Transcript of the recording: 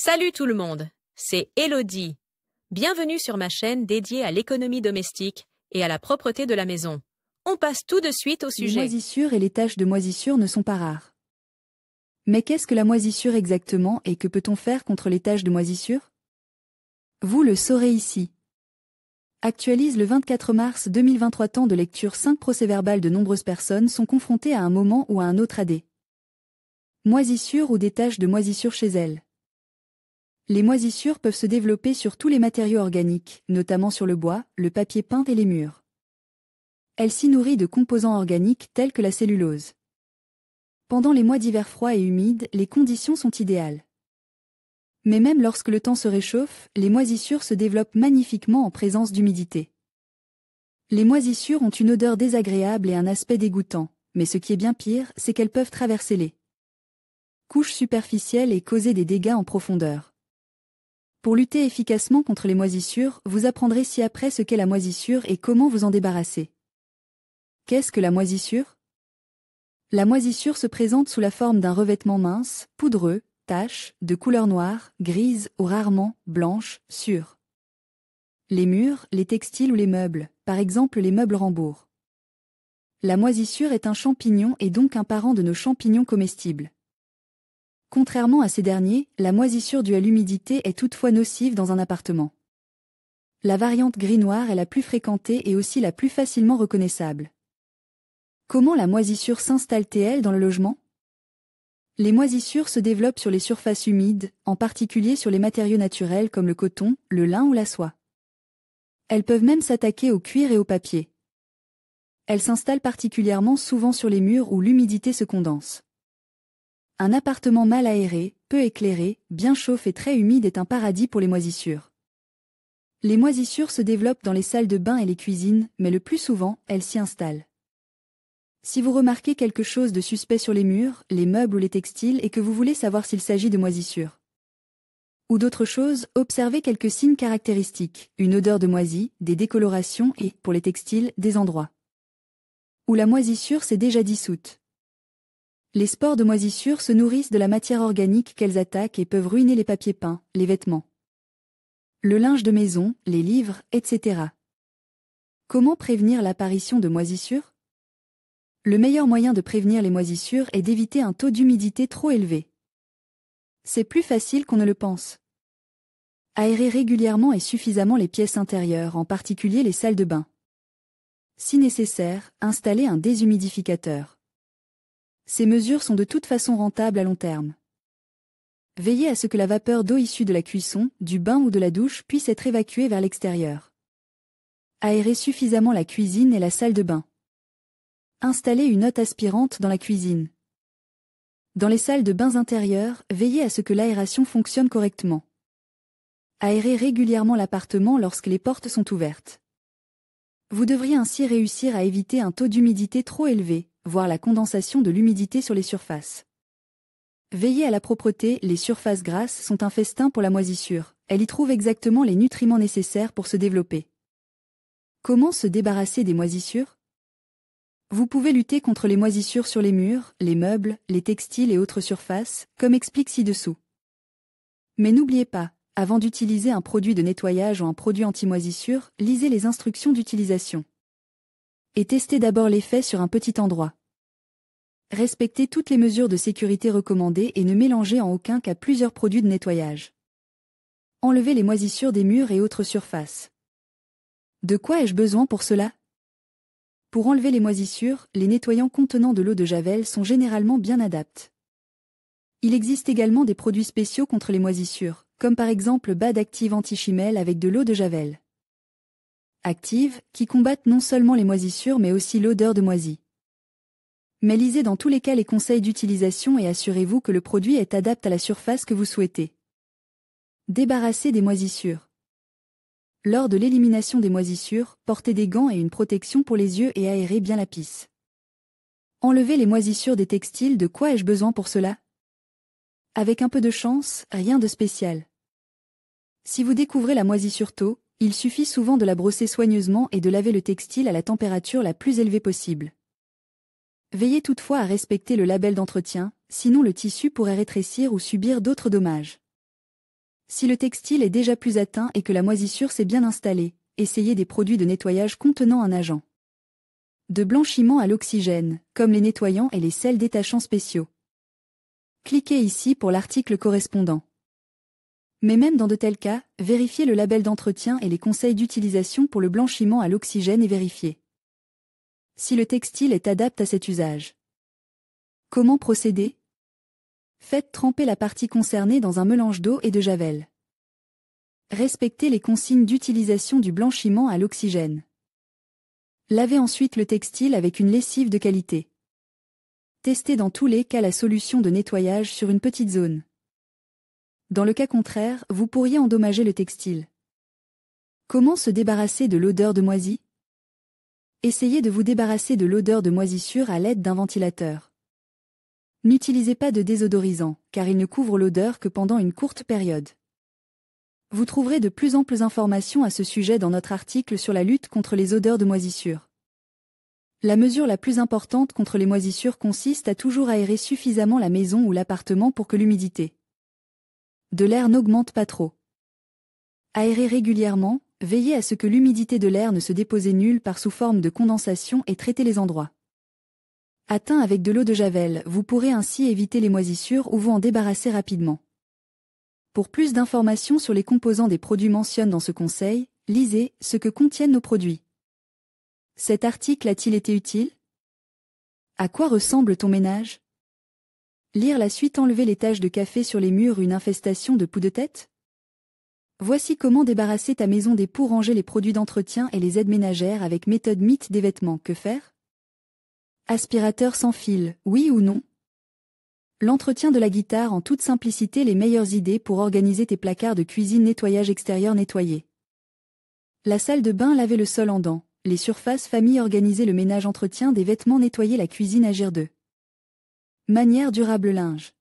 Salut tout le monde, c'est Elodie. Bienvenue sur ma chaîne dédiée à l'économie domestique et à la propreté de la maison. On passe tout de suite au Les sujet. moisissures et les taches de moisissure ne sont pas rares. Mais qu'est-ce que la moisissure exactement et que peut-on faire contre les taches de moisissure? Vous le saurez ici. Actualise le 24 mars 2023. Temps de lecture. 5 procès-verbal. De nombreuses personnes sont confrontées à un moment ou à un autre à des moisissures ou des taches de moisissure chez elles. Les moisissures peuvent se développer sur tous les matériaux organiques, notamment sur le bois, le papier peint et les murs. Elle s'y nourrit de composants organiques tels que la cellulose. Pendant les mois d'hiver froid et humide, les conditions sont idéales. Mais même lorsque le temps se réchauffe, les moisissures se développent magnifiquement en présence d'humidité. Les moisissures ont une odeur désagréable et un aspect dégoûtant, mais ce qui est bien pire, c'est qu'elles peuvent traverser les couches superficielles et causer des dégâts en profondeur. Pour lutter efficacement contre les moisissures, vous apprendrez ci-après ce qu'est la moisissure et comment vous en débarrasser. Qu'est-ce que la moisissure? La moisissure se présente sous la forme d'un revêtement mince, poudreux, taches, de couleur noire, grise ou rarement blanche, sur les murs, les textiles ou les meubles, par exemple les meubles Rambourg. La moisissure est un champignon et donc un parent de nos champignons comestibles. Contrairement à ces derniers, la moisissure due à l'humidité est toutefois nocive dans un appartement. La variante gris-noir est la plus fréquentée et aussi la plus facilement reconnaissable. Comment la moisissure s'installe-t-elle dans le logement? Les moisissures se développent sur les surfaces humides, en particulier sur les matériaux naturels comme le coton, le lin ou la soie. Elles peuvent même s'attaquer au cuir et au papier. Elles s'installent particulièrement souvent sur les murs où l'humidité se condense. Un appartement mal aéré, peu éclairé, bien chauffe et très humide est un paradis pour les moisissures. Les moisissures se développent dans les salles de bain et les cuisines, mais le plus souvent, elles s'y installent. Si vous remarquez quelque chose de suspect sur les murs, les meubles ou les textiles et que vous voulez savoir s'il s'agit de moisissures ou d'autre chose, observez quelques signes caractéristiques, une odeur de moisi, des décolorations et, pour les textiles, des endroits où la moisissure s'est déjà dissoute. Les spores de moisissure se nourrissent de la matière organique qu'elles attaquent et peuvent ruiner les papiers peints, les vêtements, le linge de maison, les livres, etc. Comment prévenir l'apparition de moisissures? Le meilleur moyen de prévenir les moisissures est d'éviter un taux d'humidité trop élevé. C'est plus facile qu'on ne le pense. Aérez régulièrement et suffisamment les pièces intérieures, en particulier les salles de bain. Si nécessaire, installez un déshumidificateur. Ces mesures sont de toute façon rentables à long terme. Veillez à ce que la vapeur d'eau issue de la cuisson, du bain ou de la douche puisse être évacuée vers l'extérieur. Aérez suffisamment la cuisine et la salle de bain. Installez une hotte aspirante dans la cuisine. Dans les salles de bains intérieures, veillez à ce que l'aération fonctionne correctement. Aérez régulièrement l'appartement lorsque les portes sont ouvertes. Vous devriez ainsi réussir à éviter un taux d'humidité trop élevé, voire la condensation de l'humidité sur les surfaces. Veillez à la propreté, les surfaces grasses sont un festin pour la moisissure, elle y trouve exactement les nutriments nécessaires pour se développer. Comment se débarrasser des moisissures? Vous pouvez lutter contre les moisissures sur les murs, les meubles, les textiles et autres surfaces, comme explique ci-dessous. Mais n'oubliez pas, avant d'utiliser un produit de nettoyage ou un produit anti-moisissure, lisez les instructions d'utilisation. Et testez d'abord l'effet sur un petit endroit. Respectez toutes les mesures de sécurité recommandées et ne mélangez en aucun cas plusieurs produits de nettoyage. Enlevez les moisissures des murs et autres surfaces. De quoi ai-je besoin pour cela? Pour enlever les moisissures, les nettoyants contenant de l'eau de Javel sont généralement bien adaptés. Il existe également des produits spéciaux contre les moisissures, comme par exemple Bad Active Anti-Chimel avec de l'eau de Javel active, qui combattent non seulement les moisissures mais aussi l'odeur de moisi. Mais lisez dans tous les cas les conseils d'utilisation et assurez-vous que le produit est adapté à la surface que vous souhaitez. Débarrasser des moisissures. Lors de l'élimination des moisissures, portez des gants et une protection pour les yeux et aérez bien la pisse. Enlevez les moisissures des textiles. De quoi ai-je besoin pour cela? Avec un peu de chance, rien de spécial. Si vous découvrez la moisissure tôt, il suffit souvent de la brosser soigneusement et de laver le textile à la température la plus élevée possible. Veillez toutefois à respecter le label d'entretien, sinon le tissu pourrait rétrécir ou subir d'autres dommages. Si le textile est déjà plus atteint et que la moisissure s'est bien installée, essayez des produits de nettoyage contenant un agent de blanchiment à l'oxygène, comme les nettoyants et les sels détachants spéciaux. Cliquez ici pour l'article correspondant. Mais même dans de tels cas, vérifiez le label d'entretien et les conseils d'utilisation pour le blanchiment à l'oxygène et vérifiez si le textile est adapté à cet usage. Comment procéder? Faites tremper la partie concernée dans un mélange d'eau et de javel. Respectez les consignes d'utilisation du blanchiment à l'oxygène. Lavez ensuite le textile avec une lessive de qualité. Testez dans tous les cas la solution de nettoyage sur une petite zone. Dans le cas contraire, vous pourriez endommager le textile. Comment se débarrasser de l'odeur de moisi? Essayez de vous débarrasser de l'odeur de moisissure à l'aide d'un ventilateur. N'utilisez pas de désodorisant, car il ne couvre l'odeur que pendant une courte période. Vous trouverez de plus amples informations à ce sujet dans notre article sur la lutte contre les odeurs de moisissure. La mesure la plus importante contre les moisissures consiste à toujours aérer suffisamment la maison ou l'appartement pour que l'humidité de l'air n'augmente pas trop. Aérez régulièrement, veillez à ce que l'humidité de l'air ne se dépose nulle part sous forme de condensation et traitez les endroits atteints avec de l'eau de javel, vous pourrez ainsi éviter les moisissures ou vous en débarrasser rapidement. Pour plus d'informations sur les composants des produits mentionnés dans ce conseil, lisez ce que contiennent nos produits. Cet article a-t-il été utile? À quoi ressemble ton ménage? Lire la suite. Enlever les taches de café sur les murs, une infestation de poux de tête? Voici comment débarrasser ta maison des poux. Ranger les produits d'entretien et les aides ménagères avec méthode mythe des vêtements. Que faire? Aspirateur sans fil, oui ou non? L'entretien de la guitare en toute simplicité. Les meilleures idées pour organiser tes placards de cuisine. Nettoyage extérieur nettoyé. La salle de bain. Laver le sol en dents. Les surfaces famille. Organiser le ménage. Entretien des vêtements. Nettoyer la cuisine. Agir de manière durable. Linge.